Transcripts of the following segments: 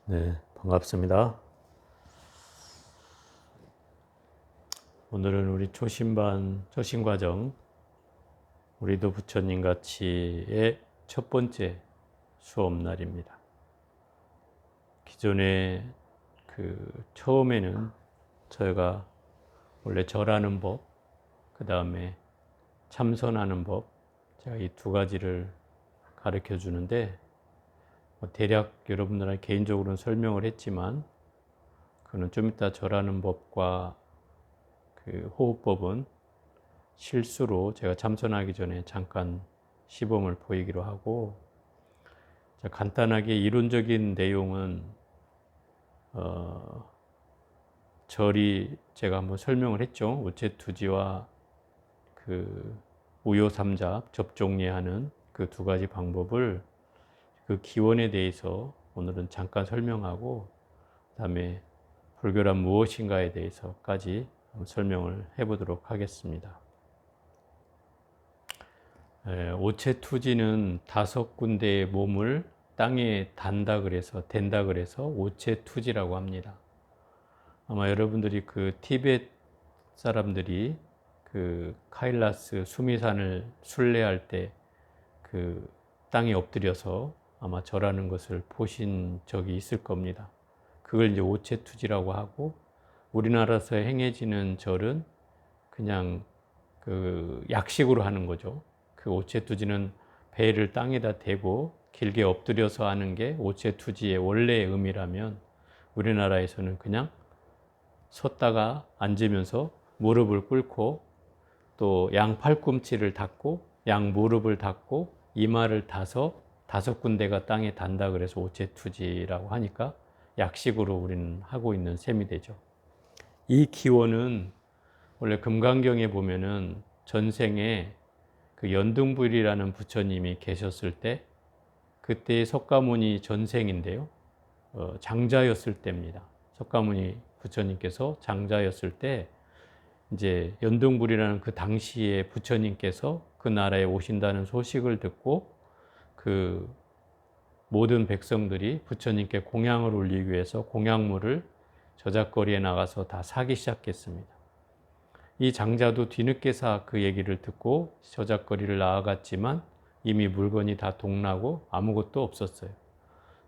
네, 반갑습니다. 오늘은 우리 초심과정, 우리도 부처님 같이의 첫 번째 수업 날입니다. 기존에 처음에는 저희가 원래 절하는 법, 그 다음에 참선하는 법, 제가 이 두 가지를 가르쳐 주는데, 대략 여러분들한테 개인적으로는 설명을 했지만, 그는 좀 이따 절하는 법과 호흡법은 실수로 제가 참선하기 전에 잠깐 시범을 보이기로 하고, 간단하게 이론적인 내용은 절이 제가 한번 설명을 했죠. 우체투지와 우요삼잡 접종례하는 그 두 가지 방법을, 그 기원에 대해서 오늘은 잠깐 설명하고, 그다음에 불교란 무엇인가에 대해서까지 설명을 해보도록 하겠습니다. 오체투지는 5군데의 몸을 땅에 된다 그래서 오체투지라고 합니다. 아마 여러분들이 티베트 사람들이 카일라스 수미산을 순례할 때 땅에 엎드려서 아마 절하는 것을 보신 적이 있을 겁니다. 그걸 이제 오체투지라고 하고, 우리나라에서 행해지는 절은 그냥 약식으로 하는 거죠. 오체투지는 배를 땅에다 대고 길게 엎드려서 하는 게 오체투지의 원래의 의미라면, 우리나라에서는 그냥 섰다가 앉으면서 무릎을 꿇고 또 양 팔꿈치를 닫고 양 무릎을 닫고 이마를 다섯 군데가 땅에 닿는다 그래서 오체투지라고 하니까 약식으로 우리는 하고 있는 셈이 되죠. 이 기원은 원래 금강경에 보면은 전생에 연등불이라는 부처님이 계셨을 때, 그때의 석가모니 전생인데요. 장자였을 때입니다. 석가모니 부처님께서 장자였을 때, 이제 연등불이라는 그 당시에 부처님께서 그 나라에 오신다는 소식을 듣고, 모든 백성들이 부처님께 공양을 올리기 위해서 공양물을 저작거리에 나가서 다 사기 시작했습니다. 이 장자도 뒤늦게서 그 얘기를 듣고 저작거리를 나아갔지만 이미 물건이 다 동나고 아무것도 없었어요.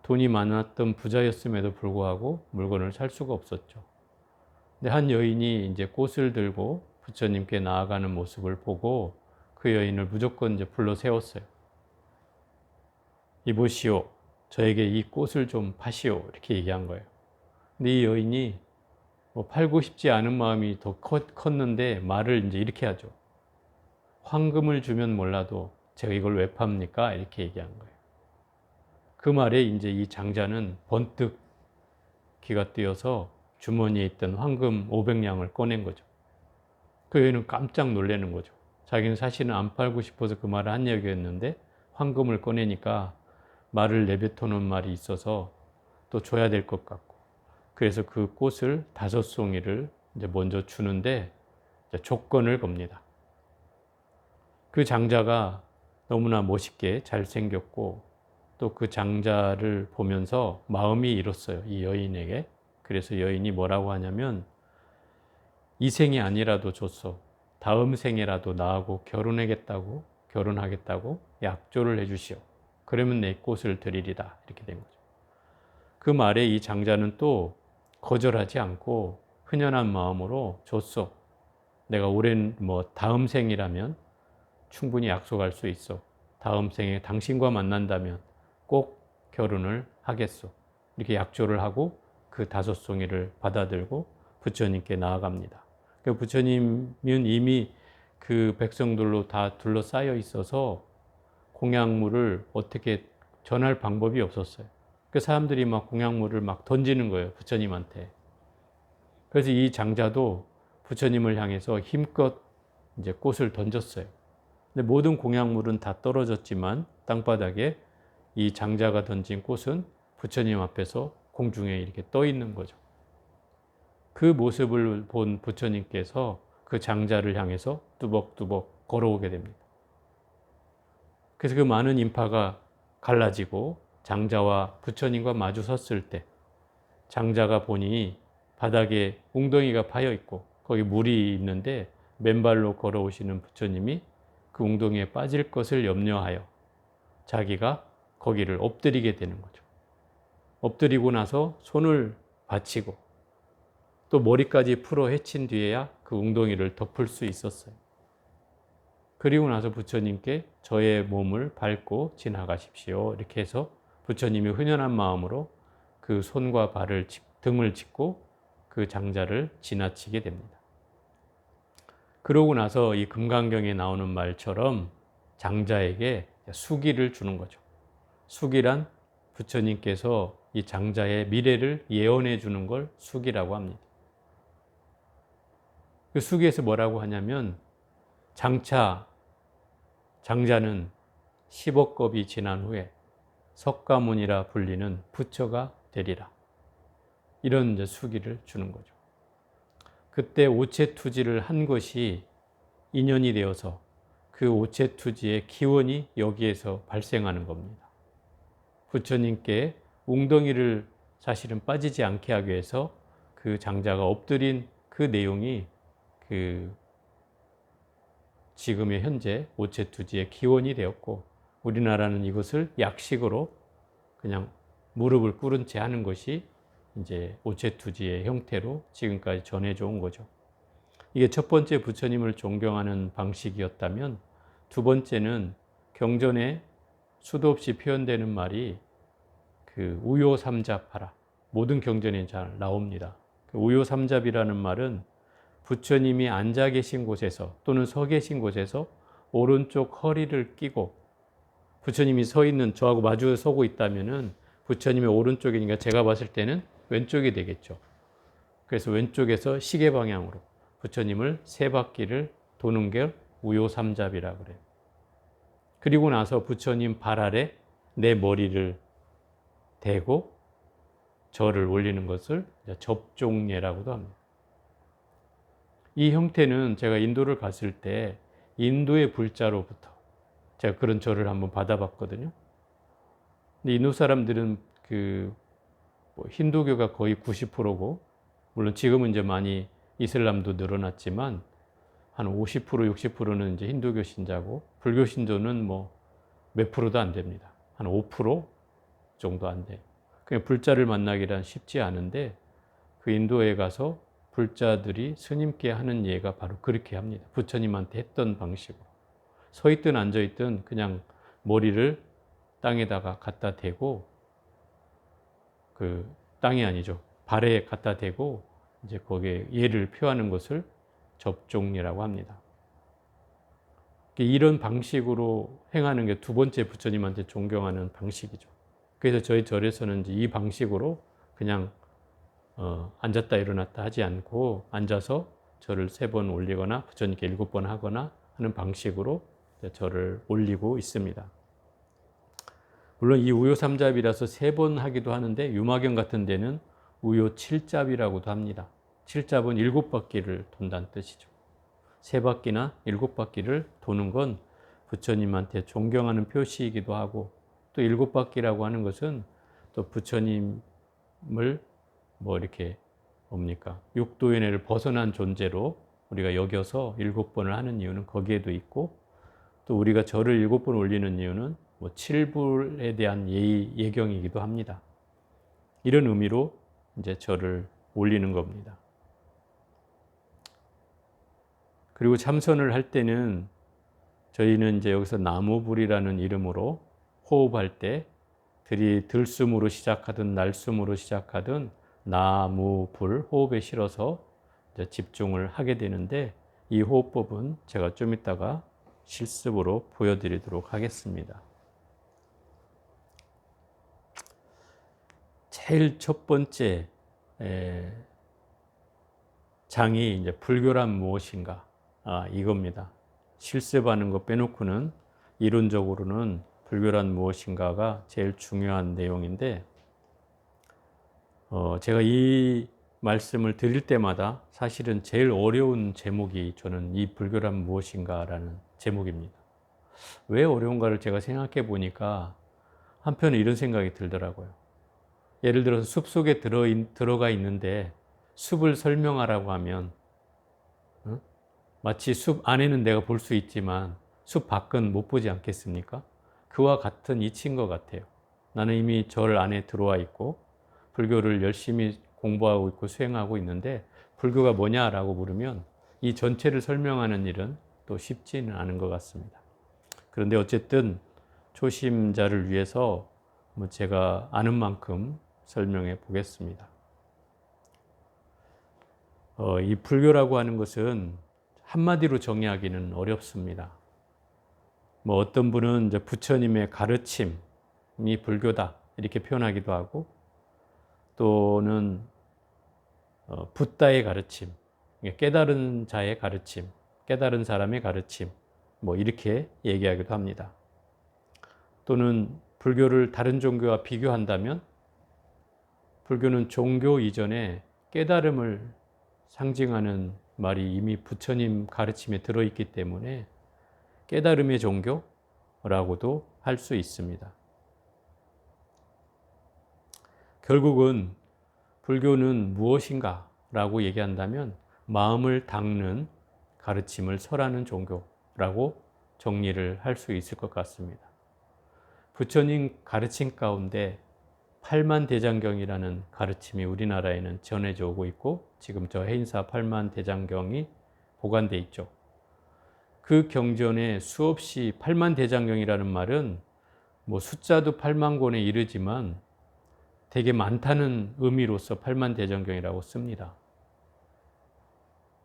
돈이 많았던 부자였음에도 불구하고 물건을 살 수가 없었죠. 근데 한 여인이 이제 꽃을 들고 부처님께 나아가는 모습을 보고 그 여인을 무조건 이제 불러 세웠어요. 이보시오, 저에게 이 꽃을 좀 파시오, 이렇게 얘기한 거예요. 근데 이 여인이 팔고 싶지 않은 마음이 더 컸는데 말을 이제 이렇게 하죠. 황금을 주면 몰라도 제가 이걸 왜 팝니까? 이렇게 얘기한 거예요. 그 말에 이제 이 장자는 번뜩 기가 뛰어서 주머니에 있던 황금 500냥을 꺼낸 거죠. 그 여인은 깜짝 놀라는 거죠. 자기는 사실은 안 팔고 싶어서 그 말을 한 얘기였는데 황금을 꺼내니까 말을 내뱉어놓은 말이 있어서 또 줘야 될 것 같고, 그래서 그 꽃을 5송이를 이제 먼저 주는데 이제 조건을 겁니다. 그 장자가 너무나 멋있게 잘생겼고, 또 그 장자를 보면서 마음이 일었어요, 이 여인에게. 그래서 여인이 뭐라고 하냐면, 이 생이 아니라도 줬어. 다음 생에라도 나하고 결혼하겠다고 약조를 해주시오. 그러면 내 꽃을 드리리다. 이렇게 된 거죠. 그 말에 이 장자는 또 거절하지 않고 흔연한 마음으로 줬어. 내가 다음 생이라면 충분히 약속할 수 있어. 다음 생에 당신과 만난다면 꼭 결혼을 하겠소. 이렇게 약조를 하고 그 5송이를 받아들고 부처님께 나아갑니다. 부처님은 이미 그 백성들로 다 둘러싸여 있어서 공양물을 어떻게 전할 방법이 없었어요. 그 사람들이 막 공양물을 막 던지는 거예요, 부처님한테. 그래서 이 장자도 부처님을 향해서 힘껏 이제 꽃을 던졌어요. 근데 모든 공양물은 다 떨어졌지만 땅바닥에 이 장자가 던진 꽃은 부처님 앞에서 공중에 이렇게 떠 있는 거죠. 그 모습을 본 부처님께서 그 장자를 향해서 뚜벅뚜벅 걸어오게 됩니다. 그래서 그 많은 인파가 갈라지고 장자와 부처님과 마주 섰을 때 장자가 보니 바닥에 웅덩이가 파여 있고 거기 물이 있는데 맨발로 걸어오시는 부처님이 그 웅덩이에 빠질 것을 염려하여 자기가 거기를 엎드리게 되는 거죠. 엎드리고 나서 손을 받치고 또 머리까지 풀어 헤친 뒤에야 그 웅덩이를 덮을 수 있었어요. 그리고 나서 부처님께 저의 몸을 밟고 지나가십시오. 이렇게 해서 부처님이 훈연한 마음으로 그 손과 발을 등을 짚고 그 장자를 지나치게 됩니다. 그러고 나서 이 금강경에 나오는 말처럼 장자에게 수기를 주는 거죠. 수기란 부처님께서 이 장자의 미래를 예언해 주는 걸 수기라고 합니다. 그 수기에서 뭐라고 하냐면 장자는 10억 겁이 지난 후에 석가모니라 불리는 부처가 되리라. 이런 이제 수기를 주는 거죠. 그때 오체투지를 한 것이 인연이 되어서 그 오체투지의 기원이 여기에서 발생하는 겁니다. 부처님께 웅덩이를 사실은 빠지지 않게 하기 위해서 그 장자가 엎드린 그 내용이 그 지금의 현재 오체투지의 기원이 되었고, 우리나라는 이것을 약식으로 그냥 무릎을 꿇은 채 하는 것이 이제 오체투지의 형태로 지금까지 전해져 온 거죠. 이게 첫 번째 부처님을 존경하는 방식이었다면, 두 번째는 경전에 수도 없이 표현되는 말이 그 우요삼잡하라. 모든 경전에 잘 나옵니다. 그 우요삼잡이라는 말은 부처님이 앉아 계신 곳에서 또는 서 계신 곳에서 오른쪽 허리를 끼고, 부처님이 서 있는 저하고 마주 서고 있다면은 부처님의 오른쪽이니까 제가 봤을 때는 왼쪽이 되겠죠. 그래서 왼쪽에서 시계 방향으로 부처님을 세 바퀴를 도는 게 우요삼잡이라고 그래요. 그리고 나서 부처님 발 아래 내 머리를 대고 절을 올리는 것을 접종례라고도 합니다. 이 형태는 제가 인도를 갔을 때 인도의 불자로부터 제가 그런 절을 한번 받아봤거든요. 근데 인도 사람들은 힌두교가 거의 90%고, 물론 지금은 이제 많이 이슬람도 늘어났지만 한 50%, 60%는 이제 힌두교 신자고, 불교 신도는 뭐 몇 프로도 안 됩니다. 한 5% 정도 안 돼요. 그냥 불자를 만나기란 쉽지 않은데, 그 인도에 가서 불자들이 스님께 하는 예가 바로 그렇게 합니다. 부처님한테 했던 방식으로. 서 있든 앉아 있든 그냥 머리를 땅에다가 갖다 대고, 그 땅이 아니죠. 발에 갖다 대고 이제 거기에 예를 표하는 것을 접종례라고 합니다. 이런 방식으로 행하는 게 두 번째 부처님한테 존경하는 방식이죠. 그래서 저희 절에서는 이제 이 방식으로 그냥 앉았다 일어났다 하지 않고 앉아서 절을 3번 올리거나 부처님께 7번 하거나 하는 방식으로 절을 올리고 있습니다. 물론 이 우요삼잡이라서 3번 하기도 하는데, 유마경 같은 데는 우요칠잡이라고도 합니다. 7잡은 7바퀴를 돈다는 뜻이죠. 3바퀴나 7바퀴를 도는 건 부처님한테 존경하는 표시이기도 하고, 또 7바퀴라고 하는 것은 또 부처님을 뭐 이렇게 뭡니까? 육도윤회를 벗어난 존재로 우리가 여겨서 7번을 하는 이유는 거기에도 있고, 또 우리가 절을 7번 올리는 이유는 뭐 7불에 대한 예경이기도 합니다. 이런 의미로 이제 절을 올리는 겁니다. 그리고 참선을 할 때는 저희는 이제 여기서 나무불이라는 이름으로 호흡할 때 들숨으로 시작하든 날숨으로 시작하든 나무불 호흡에 실어서 이제 집중을 하게 되는데, 이 호흡법은 제가 좀 이따가 실습으로 보여드리도록 하겠습니다. 제일 첫 번째 장이 이제 불교란 무엇인가, 이겁니다. 실습하는 거 빼놓고는 이론적으로는 불교란 무엇인가가 제일 중요한 내용인데, 제가 이 말씀을 드릴 때마다 사실은 제일 어려운 제목이 저는 이 불교란 무엇인가라는 제목입니다. 왜 어려운가를 제가 생각해 보니까 한편에 이런 생각이 들더라고요. 예를 들어서 숲속에 들어가 있는데 숲을 설명하라고 하면 마치 숲 안에는 내가 볼 수 있지만 숲 밖은 못 보지 않겠습니까? 그와 같은 이치인 것 같아요. 나는 이미 절 안에 들어와 있고 불교를 열심히 공부하고 있고 수행하고 있는데 불교가 뭐냐라고 물으면 이 전체를 설명하는 일은 또 쉽지는 않은 것 같습니다. 그런데 어쨌든 초심자를 위해서 제가 아는 만큼 설명해 보겠습니다. 이 불교라고 하는 것은 한마디로 정의하기는 어렵습니다. 어떤 분은 이제 부처님의 가르침이 불교다 이렇게 표현하기도 하고 또는 붓다의 가르침, 깨달은 자의 가르침, 깨달은 사람의 가르침 이렇게 얘기하기도 합니다. 또는 불교를 다른 종교와 비교한다면 불교는 종교 이전에 깨달음을 상징하는 말이 이미 부처님 가르침에 들어있기 때문에 깨달음의 종교라고도 할 수 있습니다. 결국은 불교는 무엇인가 라고 얘기한다면 마음을 닦는 가르침을 설하는 종교라고 정리를 할 수 있을 것 같습니다. 부처님 가르침 가운데 팔만대장경이라는 가르침이 우리나라에는 전해져 오고 있고 지금 저 해인사 팔만대장경이 보관돼 있죠. 그 경전에 수없이 팔만대장경이라는 말은 숫자도 8만 권에 이르지만 되게 많다는 의미로서 팔만대장경이라고 씁니다.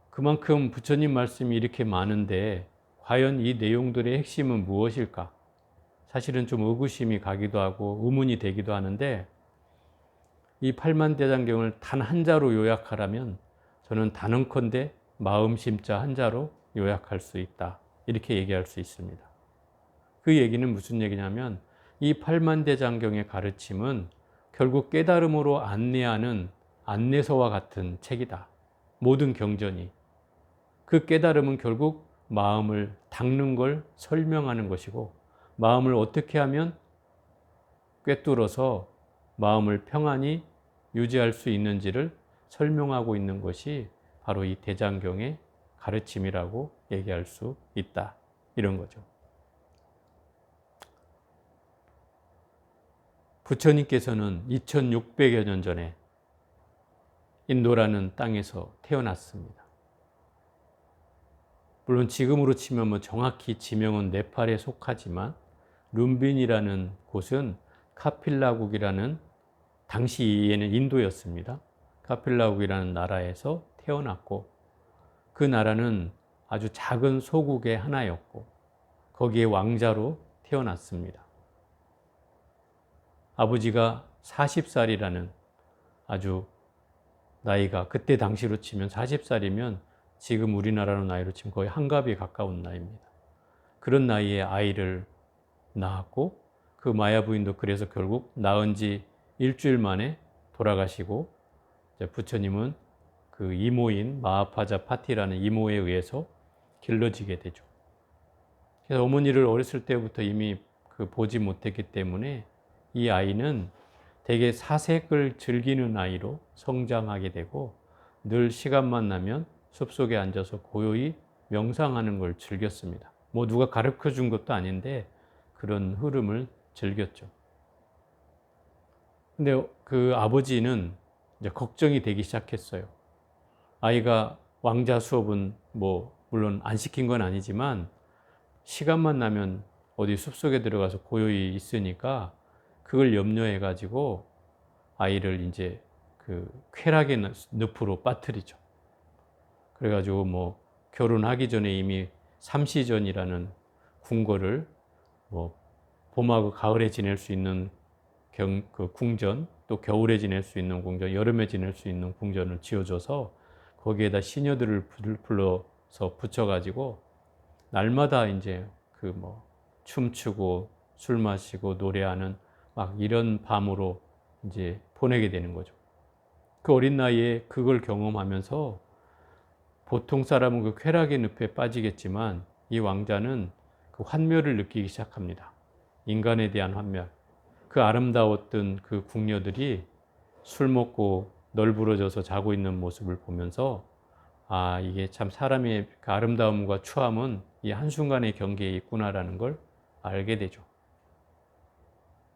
그만큼 부처님 말씀이 이렇게 많은데 과연 이 내용들의 핵심은 무엇일까? 사실은 좀 의구심이 가기도 하고 의문이 되기도 하는데 이 팔만대장경을 단 한자로 요약하라면 저는 단언컨대 마음심자 한자로 요약할 수 있다. 이렇게 얘기할 수 있습니다. 그 얘기는 무슨 얘기냐면 이 팔만대장경의 가르침은 결국 깨달음으로 안내하는 안내서와 같은 책이다. 모든 경전이. 그 깨달음은 결국 마음을 닦는 걸 설명하는 것이고 마음을 어떻게 하면 꿰뚫어서 마음을 평안히 유지할 수 있는지를 설명하고 있는 것이 바로 이 대장경의 가르침이라고 얘기할 수 있다. 이런 거죠. 부처님께서는 2600여 년 전에 인도라는 땅에서 태어났습니다. 물론 지금으로 치면 정확히 지명은 네팔에 속하지만 룸빈이라는 곳은 카필라국이라는 당시에는 인도였습니다. 카필라국이라는 나라에서 태어났고 그 나라는 아주 작은 소국의 하나였고 거기에 왕자로 태어났습니다. 아버지가 40살이라는 아주 나이가 그때 당시로 치면 40살이면 지금 우리나라로 나이로 치면 거의 한갑에 가까운 나이입니다. 그런 나이에 아이를 낳았고 그 마야 부인도 그래서 결국 낳은 지 일주일 만에 돌아가시고 부처님은 그 이모인 마하파자 파티라는 이모에 의해서 길러지게 되죠. 그래서 어머니를 어렸을 때부터 이미 보지 못했기 때문에 이 아이는 되게 사색을 즐기는 아이로 성장하게 되고 늘 시간만 나면 숲속에 앉아서 고요히 명상하는 걸 즐겼습니다. 누가 가르쳐 준 것도 아닌데 그런 흐름을 즐겼죠. 근데 그 아버지는 이제 걱정이 되기 시작했어요. 아이가 왕자 수업은 물론 안 시킨 건 아니지만 시간만 나면 어디 숲속에 들어가서 고요히 있으니까 그걸 염려해 가지고 아이를 이제 그 쾌락의 늪으로 빠뜨리죠. 그래가지고 결혼하기 전에 이미 삼시전이라는 궁궐을 봄하고 가을에 지낼 수 있는 그 궁전, 또 겨울에 지낼 수 있는 궁전, 여름에 지낼 수 있는 궁전을 지어줘서 거기에다 시녀들을 불러서 붙여가지고 날마다 이제 춤추고 술 마시고 노래하는 막 이런 밤으로 이제 보내게 되는 거죠. 그 어린 나이에 그걸 경험하면서 보통 사람은 그 쾌락의 늪에 빠지겠지만 이 왕자는 그 환멸을 느끼기 시작합니다. 인간에 대한 환멸. 그 아름다웠던 그 궁녀들이 술 먹고 널브러져서 자고 있는 모습을 보면서 아, 이게 참 사람의 그 아름다움과 추함은 이 한순간의 경계에 있구나라는 걸 알게 되죠.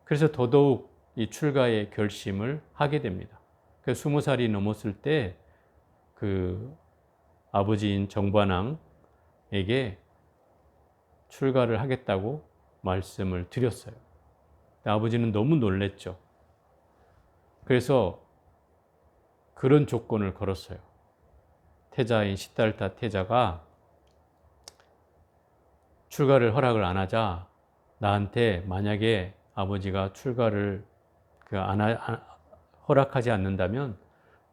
그래서 더더욱 이 출가의 결심을 하게 됩니다. 그래서 20살이 넘었을 때 그 아버지인 정관왕에게 출가를 하겠다고 말씀을 드렸어요. 아버지는 너무 놀랬죠. 그래서 그런 조건을 걸었어요. 태자인 시달타 태자가 출가를 허락을 안 하자 나한테 만약에 아버지가 출가를 허락하지 않는다면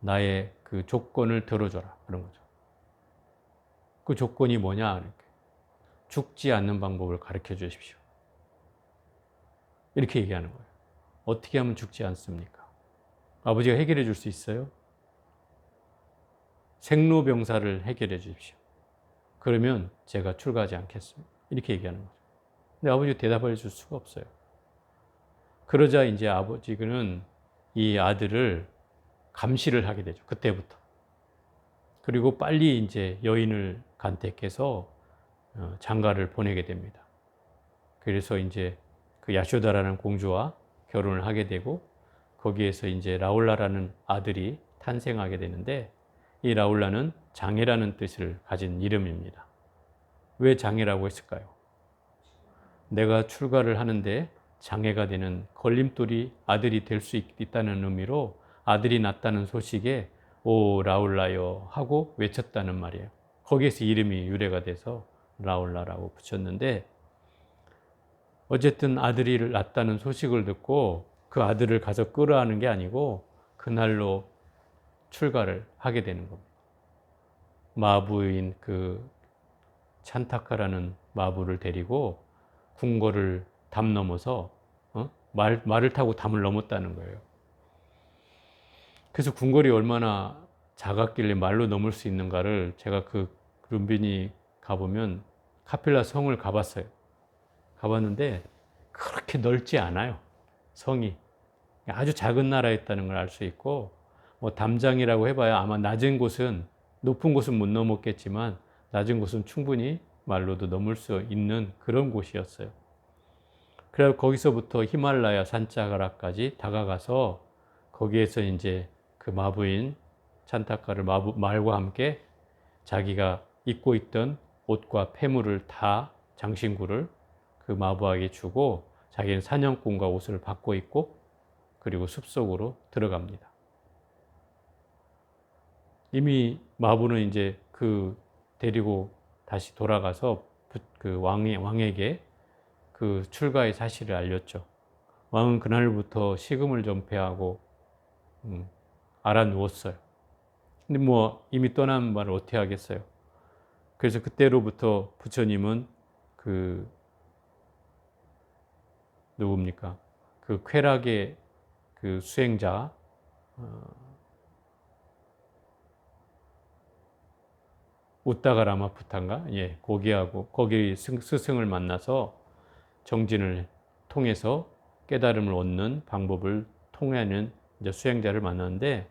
나의 그 조건을 들어줘라 그런 거죠. 그 조건이 뭐냐? 이렇게. 죽지 않는 방법을 가르쳐 주십시오. 이렇게 얘기하는 거예요. 어떻게 하면 죽지 않습니까? 아버지가 해결해 줄 수 있어요? 생로병사를 해결해 주십시오. 그러면 제가 출가하지 않겠습니다. 이렇게 얘기하는 거죠. 근데 아버지가 대답해 줄 수가 없어요. 그러자 이제 아버지는 이 아들을 감시를 하게 되죠. 그때부터. 그리고 빨리 이제 여인을 간택해서 장가를 보내게 됩니다. 그래서 이제 그 야쇼다라는 공주와 결혼을 하게 되고 거기에서 이제 라울라라는 아들이 탄생하게 되는데 이 라울라는 장애라는 뜻을 가진 이름입니다. 왜 장애라고 했을까요? 내가 출가를 하는데 장애가 되는 걸림돌이 아들이 될 수 있다는 의미로 아들이 낳았다는 소식에 오 라울라여 하고 외쳤다는 말이에요. 거기에서 이름이 유래가 돼서 라울라라고 붙였는데 어쨌든 아들이 낳았다는 소식을 듣고 그 아들을 가서 끌어안는 게 아니고 그날로 출가를 하게 되는 겁니다. 마부인 그 찬타카라는 마부를 데리고 궁궐을 담 넘어서 말을 타고 담을 넘었다는 거예요. 그래서 궁궐이 얼마나 작았길래 말로 넘을 수 있는가를 제가 그 룸비니 가보면 카필라 성을 가봤어요. 가봤는데 그렇게 넓지 않아요. 성이. 아주 작은 나라였다는 걸 알 수 있고 뭐 담장이라고 해봐야 아마 낮은 곳은 높은 곳은 못 넘었겠지만 낮은 곳은 충분히 말로도 넘을 수 있는 그런 곳이었어요. 그래서 거기서부터 히말라야 산자가라까지 다가가서 거기에서 이제 그 마부인 찬타카를 말과 함께 자기가 입고 있던 옷과 폐물을 다 장신구를 그 마부에게 주고 자기는 사냥꾼과 옷을 받고 있고 그리고 숲속으로 들어갑니다. 이미 마부는 이제 그 데리고 다시 돌아가서 그 왕에게 그 출가의 사실을 알렸죠. 왕은 그날부터 식음을 전폐하고 알아누웠어요. 근데 뭐 이미 떠난 말을 어떻게 하겠어요. 그래서 그때로부터 부처님은 그 누굽니까? 그 쾌락의 그 수행자 우따가라마푸타인가? 예, 거기 스승을 만나서 정진을 통해서 깨달음을 얻는 방법을 통하는 이제 수행자를 만났는데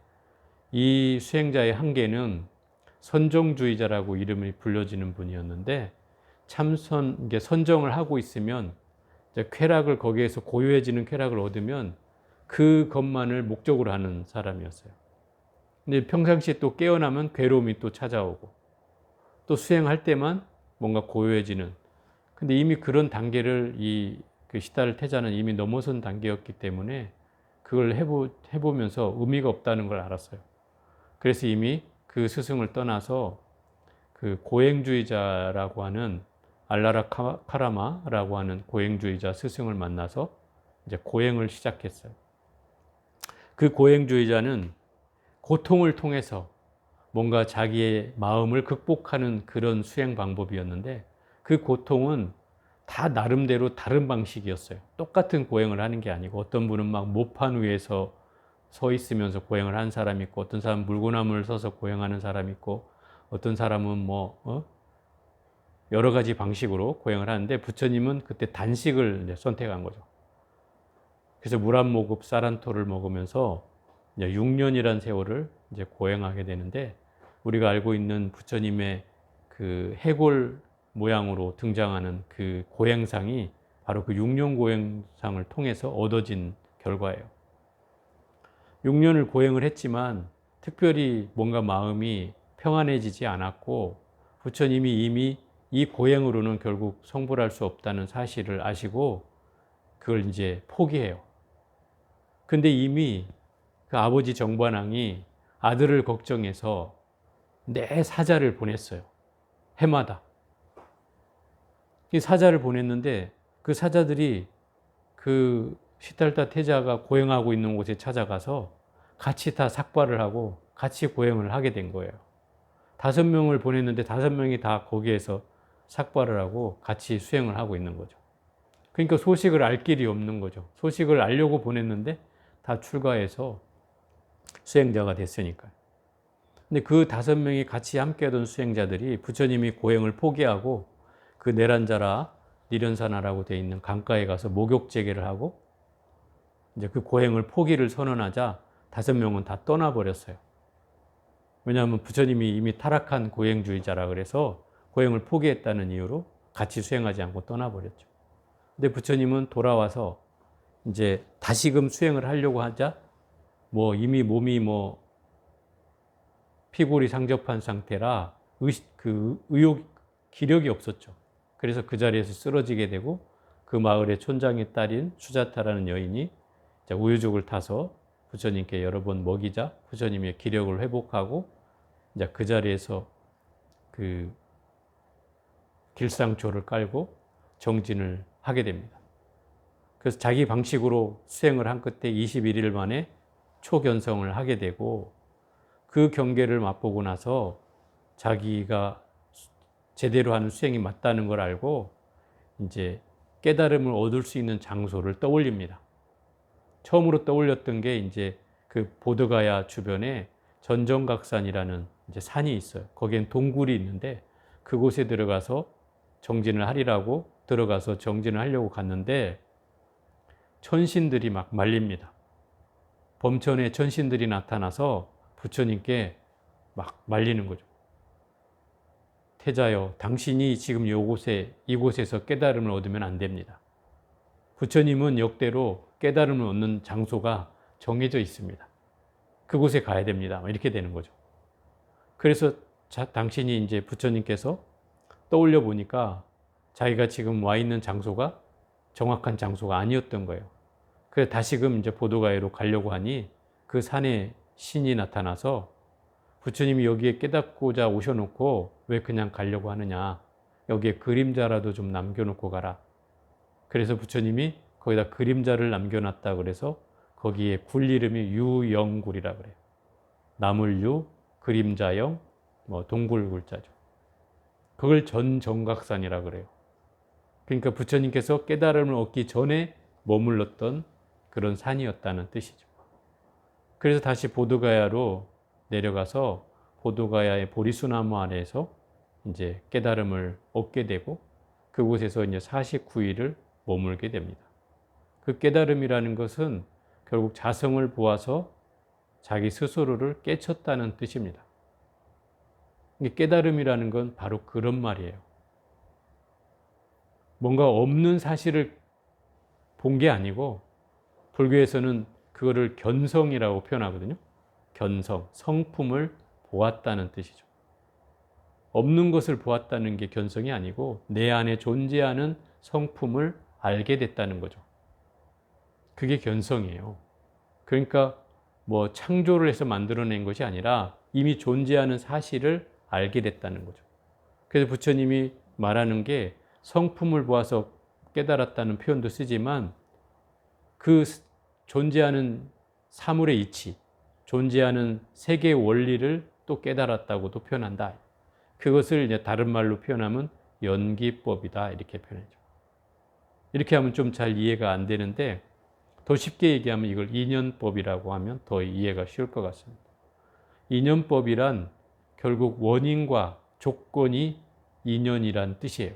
이 수행자의 한계는 선정주의자라고 이름이 불려지는 분이었는데 이게 선정을 하고 있으면 이제 쾌락을 거기에서 고요해지는 쾌락을 얻으면 그것만을 목적으로 하는 사람이었어요. 근데 평상시에 또 깨어나면 괴로움이 또 찾아오고 또 수행할 때만 뭔가 고요해지는. 근데 이미 그런 단계를 그 시다를 태자는 이미 넘어선 단계였기 때문에 그걸 해보면서 의미가 없다는 걸 알았어요. 그래서 이미 그 스승을 떠나서 그 고행주의자라고 하는 알라라 카라마라고 하는 고행주의자 스승을 만나서 이제 고행을 시작했어요. 그 고행주의자는 고통을 통해서 뭔가 자기의 마음을 극복하는 그런 수행 방법이었는데 그 고통은 다 나름대로 다른 방식이었어요. 똑같은 고행을 하는 게 아니고 어떤 분은 막 모판 위에서 서 있으면서 고행을 한 사람이 있고 어떤 사람은 물구나무를 서서 고행하는 사람이 있고 어떤 사람은 뭐 여러 가지 방식으로 고행을 하는데 부처님은 그때 단식을 선택한 거죠. 그래서 물 한 모금 쌀 한 토를 먹으면서 이제 6년이란 세월을 이제 고행하게 되는데, 우리가 알고 있는 부처님의 그 해골 모양으로 등장하는 그 고행상이 바로 그 6년 고행상을 통해서 얻어진 결과예요. 6년을 고행을 했지만 특별히 뭔가 마음이 평안해지지 않았고, 부처님이 이미 이 고행으로는 결국 성불할 수 없다는 사실을 아시고 그걸 이제 포기해요. 근데 이미 그 아버지 정반왕이 아들을 걱정해서 내 사자를 보냈어요. 해마다. 이 사자를 보냈는데 그 사자들이 그 시달타 태자가 고행하고 있는 곳에 찾아가서 같이 다 삭발을 하고 같이 고행을 하게 된 거예요. 5명을 보냈는데 5명이 다 거기에서 삭발을 하고 같이 수행을 하고 있는 거죠. 그러니까 소식을 알 길이 없는 거죠. 소식을 알려고 보냈는데 다 출가해서 수행자가 됐으니까요. 근데 그 5명이 같이 함께하던 수행자들이 부처님이 고행을 포기하고 그 내란자라 니련사나라고 되어 있는 강가에 가서 목욕제계를 하고 이제 그 고행을 포기를 선언하자 5명은 다 떠나버렸어요. 왜냐하면 부처님이 이미 타락한 고행주의자라 그래서 고행을 포기했다는 이유로 같이 수행하지 않고 떠나버렸죠. 근데 부처님은 돌아와서 이제 다시금 수행을 하려고 하자 뭐 이미 몸이 뭐 피골이 상접한 상태라 기력이 없었죠. 그래서 그 자리에서 쓰러지게 되고 그 마을의 촌장의 딸인 수자타라는 여인이 우유죽을 타서 부처님께 여러 번 먹이자 부처님의 기력을 회복하고 이제 그 자리에서 그 길상초를 깔고 정진을 하게 됩니다. 그래서 자기 방식으로 수행을 한 끝에 21일 만에 초견성을 하게 되고, 그 경계를 맛보고 나서 자기가 제대로 하는 수행이 맞다는 걸 알고 이제 깨달음을 얻을 수 있는 장소를 떠올립니다. 처음으로 떠올렸던 게 이제 그 보드가야 주변에 전정각산이라는 이제 산이 있어요. 거기엔 동굴이 있는데 그곳에 들어가서 정진을 하리라고 들어가서 정진을 하려고 갔는데 천신들이 막 말립니다. 범천에 천신들이 나타나서 부처님께 막 말리는 거죠. 태자여, 당신이 지금 이곳에서 깨달음을 얻으면 안 됩니다. 부처님은 역대로 깨달음을 얻는 장소가 정해져 있습니다. 그곳에 가야 됩니다. 이렇게 되는 거죠. 그래서 당신이 이제 부처님께서 떠올려 보니까 자기가 지금 와 있는 장소가 정확한 장소가 아니었던 거예요. 그래서 다시금 이제 보도가야로 가려고 하니 그 산에 신이 나타나서 부처님이 여기에 깨닫고자 오셔놓고 왜 그냥 가려고 하느냐. 여기에 그림자라도 좀 남겨놓고 가라. 그래서 부처님이 거기다 그림자를 남겨놨다 그래서 거기에 굴 이름이 유영굴이라 그래요. 나물유, 그림자영, 동굴굴자죠. 그걸 전정각산이라 그래요. 그러니까 부처님께서 깨달음을 얻기 전에 머물렀던 그런 산이었다는 뜻이죠. 그래서 다시 보드가야로 내려가서 보드가야의 보리수나무 아래에서 이제 깨달음을 얻게 되고 그곳에서 이제 49일을 머물게 됩니다. 그 깨달음이라는 것은 결국 자성을 보아서 자기 스스로를 깨쳤다는 뜻입니다. 깨달음이라는 건 바로 그런 말이에요. 뭔가 없는 사실을 본 게 아니고 불교에서는 그거를 견성이라고 표현하거든요. 견성, 성품을 보았다는 뜻이죠. 없는 것을 보았다는 게 견성이 아니고 내 안에 존재하는 성품을 알게 됐다는 거죠. 그게 견성이에요. 그러니까 뭐 창조를 해서 만들어낸 것이 아니라 이미 존재하는 사실을 알게 됐다는 거죠. 그래서 부처님이 말하는 게 성품을 보아서 깨달았다는 표현도 쓰지만 그 존재하는 사물의 이치, 존재하는 세계의 원리를 또 깨달았다고도 표현한다. 그것을 이제 다른 말로 표현하면 연기법이다 이렇게 표현하죠. 이렇게 하면 좀 잘 이해가 안 되는데 더 쉽게 얘기하면 이걸 인연법이라고 하면 더 이해가 쉬울 것 같습니다. 인연법이란 결국 원인과 조건이 인연이란 뜻이에요.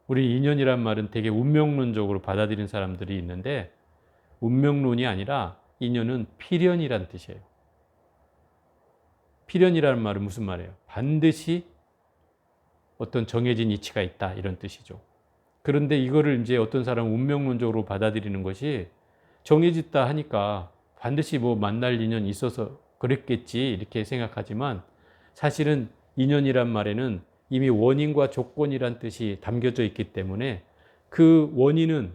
우리 인연이란 말은 되게 운명론적으로 받아들이는 사람들이 있는데 운명론이 아니라 인연은 필연이란 뜻이에요. 필연이라는 말은 무슨 말이에요? 반드시 어떤 정해진 이치가 있다 이런 뜻이죠. 그런데 이거를 이제 어떤 사람은 운명론적으로 받아들이는 것이 정해졌다 하니까 반드시 뭐 만날 인연이 있어서 그랬겠지 이렇게 생각하지만 사실은 인연이란 말에는 이미 원인과 조건이란 뜻이 담겨져 있기 때문에 그 원인은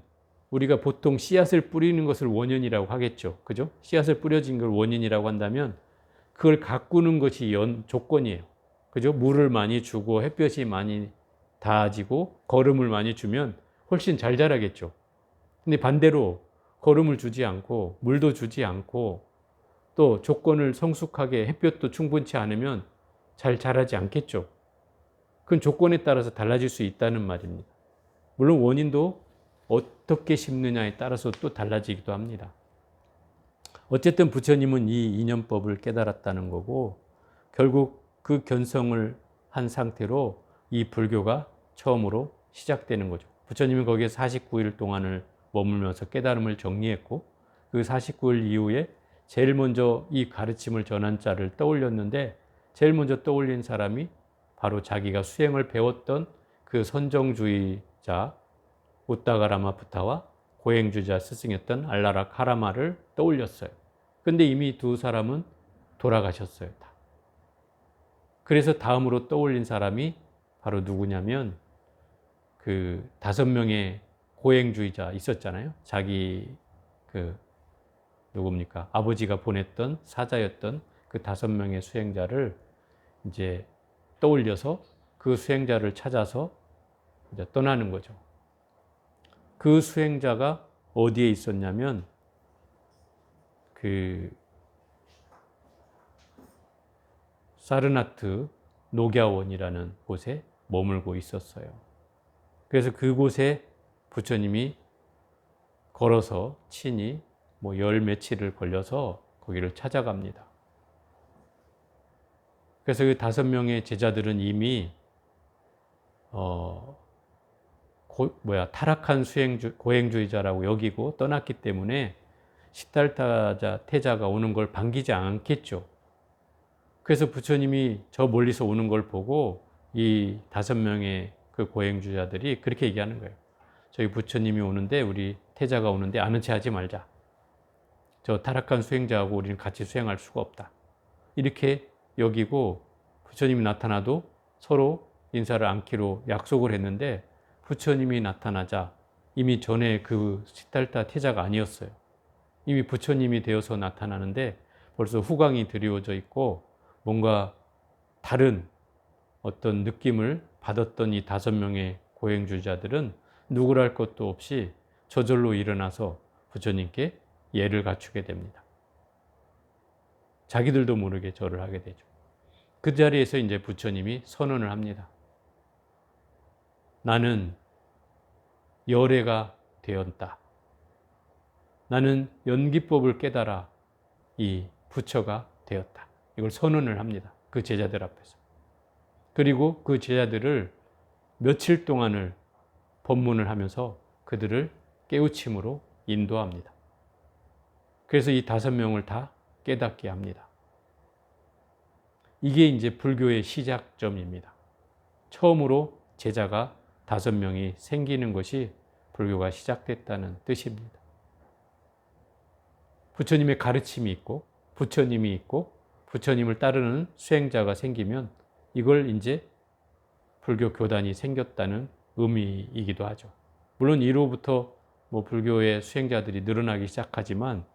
우리가 보통 씨앗을 뿌리는 것을 원인이라고 하겠죠. 그죠? 씨앗을 뿌려진 걸 원인이라고 한다면 그걸 가꾸는 것이 조건이에요. 그죠? 물을 많이 주고 햇볕이 많이 닿아지고 거름을 많이 주면 훨씬 잘 자라겠죠. 근데 반대로 거름을 주지 않고 물도 주지 않고 또 조건을 성숙하게 햇볕도 충분치 않으면 잘 자라지 않겠죠. 그건 조건에 따라서 달라질 수 있다는 말입니다. 물론 원인도 어떻게 심느냐에 따라서 또 달라지기도 합니다. 어쨌든 부처님은 이 인연법을 깨달았다는 거고 결국 그 견성을 한 상태로 이 불교가 처음으로 시작되는 거죠. 부처님은 거기에 49일 동안을 머물면서 깨달음을 정리했고 그 49일 이후에 제일 먼저 이 가르침을 전한 자를 떠올렸는데 제일 먼저 떠올린 사람이 바로 자기가 수행을 배웠던 그 선정주의자 우따가라마푸타와 고행주자 스승이었던 알라락 하라마를 떠올렸어요. 근데 이미 두 사람은 돌아가셨어요. 다. 그래서 다음으로 떠올린 사람이 바로 누구냐면 그 5명의 고행주의자 있었잖아요. 자기 그 누굽니까? 아버지가 보냈던 사자였던 그 5명의 수행자를 이제 떠올려서 그 수행자를 찾아서 이제 떠나는 거죠. 그 수행자가 어디에 있었냐면 그 사르나트 녹야원이라는 곳에 머물고 있었어요. 그래서 그곳에 부처님이 걸어서 친히 뭐 열 며칠을 걸려서 거기를 찾아갑니다. 그래서 그 5명의 제자들은 이미 타락한 고행주의자라고 여기고 떠났기 때문에 시달타자 태자가 오는 걸 반기지 않겠죠. 그래서 부처님이 저 멀리서 오는 걸 보고 이 5명의 그 고행주자들이 그렇게 얘기하는 거예요. 저희 부처님이 오는데 우리 태자가 오는데 아는 체 하지 말자. 저 타락한 수행자하고 우리는 같이 수행할 수가 없다. 이렇게 여기고 부처님이 나타나도 서로 인사를 않기로 약속을 했는데 부처님이 나타나자 이미 전에 그 시달타 태자가 아니었어요. 이미 부처님이 되어서 나타나는데 벌써 후광이 드리워져 있고 뭔가 다른 어떤 느낌을 받았던 이 5명의 고행주자들은 누구랄 것도 없이 저절로 일어나서 부처님께 예를 갖추게 됩니다. 자기들도 모르게 절을 하게 되죠. 그 자리에서 이제 부처님이 선언을 합니다. 나는 열애가 되었다. 나는 연기법을 깨달아 이 부처가 되었다. 이걸 선언을 합니다. 그 제자들 앞에서. 그리고 그 제자들을 며칠 동안을 법문을 하면서 그들을 깨우침으로 인도합니다. 그래서 이 5명을 다 깨닫게 합니다. 이게 이제 불교의 시작점입니다. 처음으로 제자가 5명이 생기는 것이 불교가 시작됐다는 뜻입니다. 부처님의 가르침이 있고 부처님이 있고 부처님을 따르는 수행자가 생기면 이걸 이제 불교 교단이 생겼다는 의미이기도 하죠. 물론 이로부터 뭐 불교의 수행자들이 늘어나기 시작하지만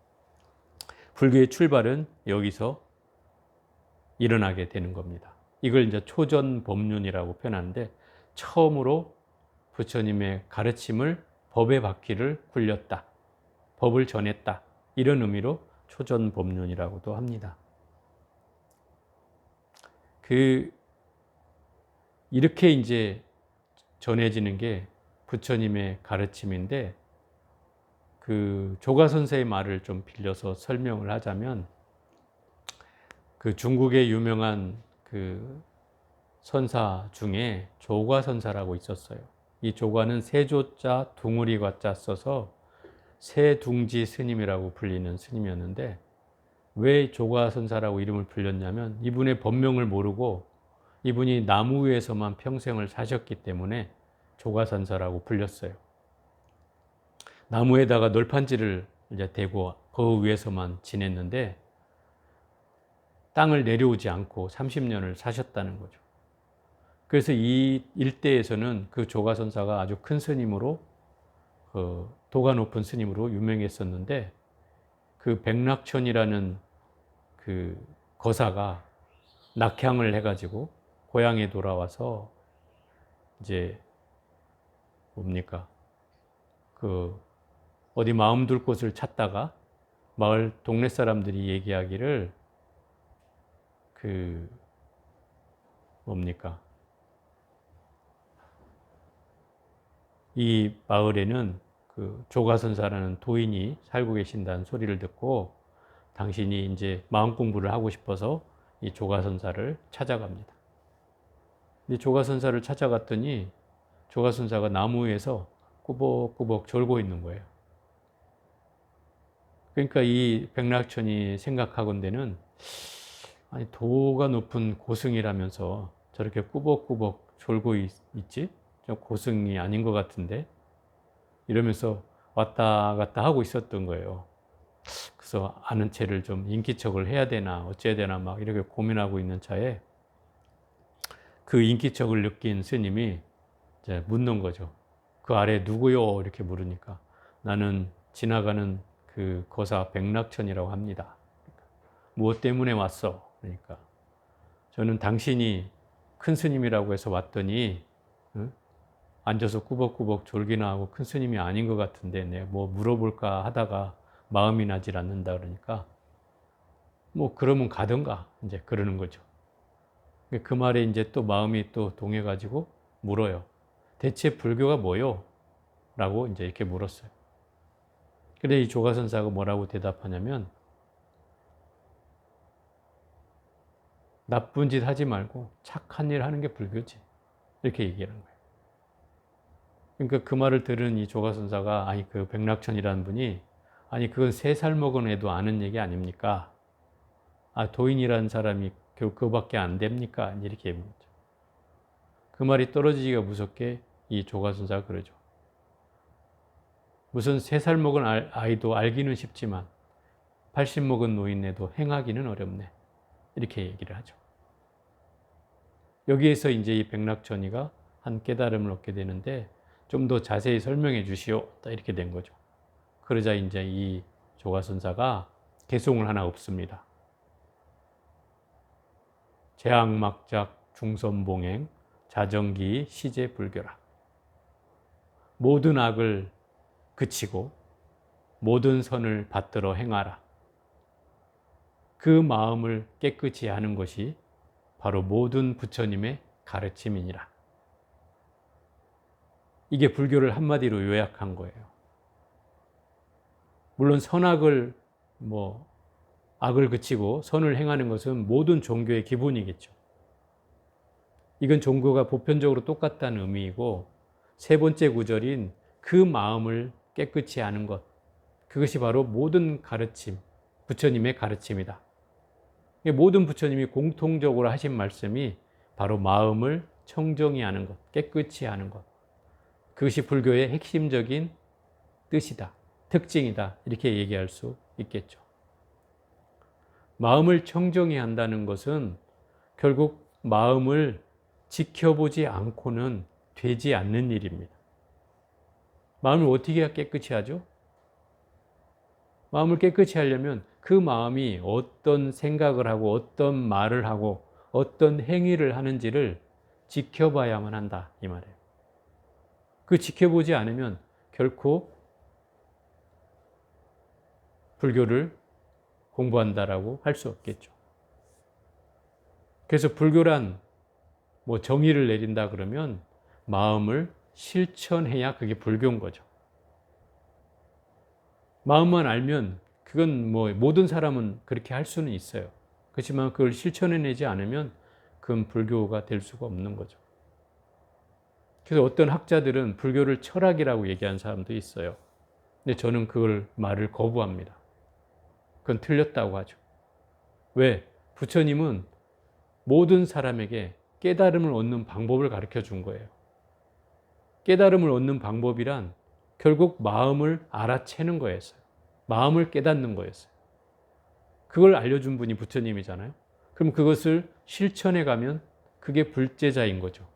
불교의 출발은 여기서 일어나게 되는 겁니다. 이걸 이제 초전법륜이라고 표현하는데 처음으로 부처님의 가르침을 법의 바퀴를 굴렸다. 법을 전했다. 이런 의미로 초전법륜이라고도 합니다. 이렇게 이제 전해지는 게 부처님의 가르침인데 그 조가 선생의 말을 좀 빌려서 설명을 하자면 그 중국의 유명한 그 선사 중에 조가 선사라고 있었어요. 이 조가는 세조자 둥우리과자 써서 세둥지 스님이라고 불리는 스님이었는데 왜 조가선사라고 이름을 불렸냐면 이분의 본명을 모르고 이분이 나무 위에서만 평생을 사셨기 때문에 조가선사라고 불렸어요. 나무에다가 널판지를 이제 대고 그 위에서만 지냈는데 땅을 내려오지 않고 30년을 사셨다는 거죠. 그래서 이 일대에서는 그 조가선사가 아주 큰 스님으로 도가 높은 스님으로 유명했었는데 그 백낙천이라는 그 거사가 낙향을 해가지고 고향에 돌아와서 이제 뭡니까 그 어디 마음 둘 곳을 찾다가 마을 동네 사람들이 얘기하기를 그 뭡니까 이 마을에는 그 조가선사라는 도인이 살고 계신다는 소리를 듣고 당신이 이제 마음 공부를 하고 싶어서 이 조가선사를 찾아갑니다. 근데 조가선사를 찾아갔더니 조가선사가 나무 위에서 꾸벅꾸벅 졸고 있는 거예요. 그러니까 이 백낙천이 생각하건대는 아니 도가 높은 고승이라면서 저렇게 꾸벅꾸벅 졸고 있지? 저 고승이 아닌 것 같은데? 이러면서 왔다 갔다 하고 있었던 거예요. 그래서 아는 체를 좀 인기척을 해야 되나 어째야 되나 막 이렇게 고민하고 있는 차에 그 인기척을 느낀 스님이 이제 묻는 거죠. 그 아래 누구요? 이렇게 물으니까 나는 지나가는 그 거사 백낙천이라고 합니다. 무엇 때문에 왔어? 그러니까 저는 당신이 큰 스님이라고 해서 왔더니 응? 앉아서 꾸벅꾸벅 졸기나 하고 큰 스님이 아닌 것 같은데 내가 뭐 물어볼까 하다가 마음이 나질 않는다 그러니까 뭐 그러면 가든가 이제 그러는 거죠. 그 말에 이제 또 마음이 또 동해가지고 물어요. 대체 불교가 뭐요? 라고 이제 이렇게 물었어요. 근데 이 조가선사가 뭐라고 대답하냐면 나쁜 짓 하지 말고 착한 일 하는 게 불교지. 이렇게 얘기하는 거예요. 그러니까 그 말을 들은 이 조가선사가 아니 그 백낙천이라는 분이 아니 그건 3살 먹은 애도 아는 얘기 아닙니까? 아 도인이라는 사람이 그거밖에 안 됩니까? 이렇게 얘기했죠. 그 말이 떨어지기가 무섭게 이 조가선사가 그러죠. 무슨 3살 먹은 아이도 알기는 쉽지만 80 먹은 노인네도 행하기는 어렵네. 이렇게 얘기를 하죠. 여기에서 이제 이 백낙천이가 한 깨달음을 얻게 되는데 좀 더 자세히 설명해 주시오. 이렇게 된 거죠. 그러자 이제 이 조가선사가 개송을 하나 엎습니다. 재앙막작 중선봉행 자정기 시제불교라. 모든 악을 그치고 모든 선을 받들어 행하라. 그 마음을 깨끗이 하는 것이 바로 모든 부처님의 가르침이니라. 이게 불교를 한마디로 요약한 거예요. 물론 선악을 악을 그치고 선을 행하는 것은 모든 종교의 기본이겠죠. 이건 종교가 보편적으로 똑같다는 의미이고 3번째 구절인 그 마음을 깨끗이 하는 것, 그것이 바로 모든 가르침, 부처님의 가르침이다. 모든 부처님이 공통적으로 하신 말씀이 바로 마음을 청정히 하는 것, 깨끗이 하는 것. 그것이 불교의 핵심적인 뜻이다, 특징이다 이렇게 얘기할 수 있겠죠. 마음을 청정히 한다는 것은 결국 마음을 지켜보지 않고는 되지 않는 일입니다. 마음을 어떻게 깨끗이 하죠? 마음을 깨끗이 하려면 그 마음이 어떤 생각을 하고 어떤 말을 하고 어떤 행위를 하는지를 지켜봐야만 한다 이 말이에요. 그 지켜보지 않으면 결코 불교를 공부한다라고 할 수 없겠죠. 그래서 불교란 정의를 내린다 그러면 마음을 실천해야 그게 불교인 거죠. 마음만 알면 그건 모든 사람은 그렇게 할 수는 있어요. 그렇지만 그걸 실천해내지 않으면 그건 불교가 될 수가 없는 거죠. 그래서 어떤 학자들은 불교를 철학이라고 얘기하는 사람도 있어요. 근데 저는 그걸 말을 거부합니다. 그건 틀렸다고 하죠. 왜? 부처님은 모든 사람에게 깨달음을 얻는 방법을 가르쳐 준 거예요. 깨달음을 얻는 방법이란 결국 마음을 알아채는 거였어요. 마음을 깨닫는 거였어요. 그걸 알려준 분이 부처님이잖아요. 그럼 그것을 실천해 가면 그게 불제자인 거죠.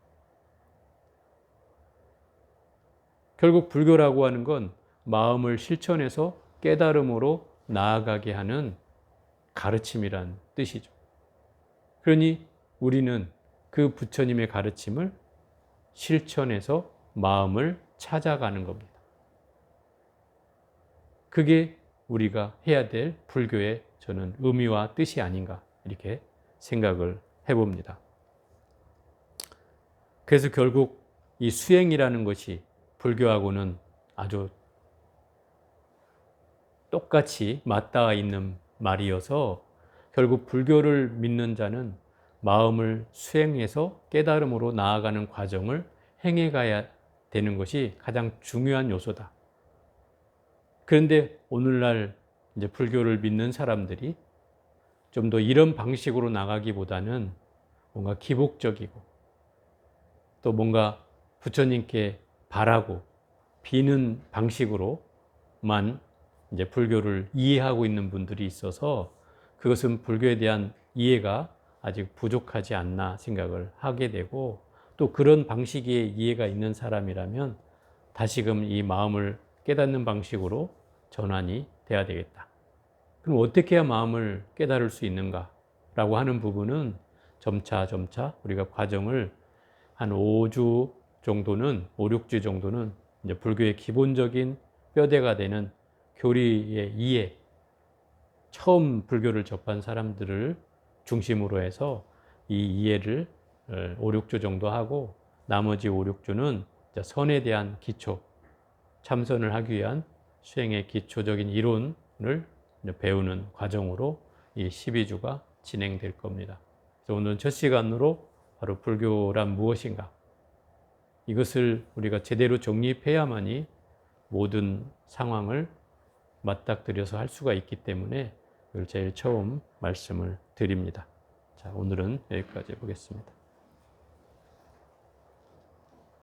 결국 불교라고 하는 건 마음을 실천해서 깨달음으로 나아가게 하는 가르침이란 뜻이죠. 그러니 우리는 그 부처님의 가르침을 실천해서 마음을 찾아가는 겁니다. 그게 우리가 해야 될 불교의 저는 의미와 뜻이 아닌가 이렇게 생각을 해봅니다. 그래서 결국 이 수행이라는 것이 불교하고는 아주 똑같이 맞닿아 있는 말이어서 결국 불교를 믿는 자는 마음을 수행해서 깨달음으로 나아가는 과정을 행해가야 되는 것이 가장 중요한 요소다. 그런데 오늘날 이제 불교를 믿는 사람들이 좀 더 이런 방식으로 나가기보다는 뭔가 기복적이고 또 뭔가 부처님께 바라고 비는 방식으로만 이제 불교를 이해하고 있는 분들이 있어서 그것은 불교에 대한 이해가 아직 부족하지 않나 생각을 하게 되고 또 그런 방식의 이해가 있는 사람이라면 다시금 이 마음을 깨닫는 방식으로 전환이 돼야 되겠다. 그럼 어떻게 해야 마음을 깨달을 수 있는가라고 하는 부분은 점차 우리가 과정을 한 5주 정도는 5, 6주 정도는 이제 불교의 기본적인 뼈대가 되는 교리의 이해, 처음 불교를 접한 사람들을 중심으로 해서 이 이해를 5, 6주 정도 하고 나머지 5, 6주는 선에 대한 기초, 참선을 하기 위한 수행의 기초적인 이론을 배우는 과정으로 이 12주가 진행될 겁니다. 그래서 오늘 첫 시간으로 바로 불교란 무엇인가? 이것을 우리가 제대로 정립해야만이 모든 상황을 맞닥뜨려서 할 수가 있기 때문에 이걸 제일 처음 말씀을 드립니다. 자, 오늘은 여기까지 보겠습니다.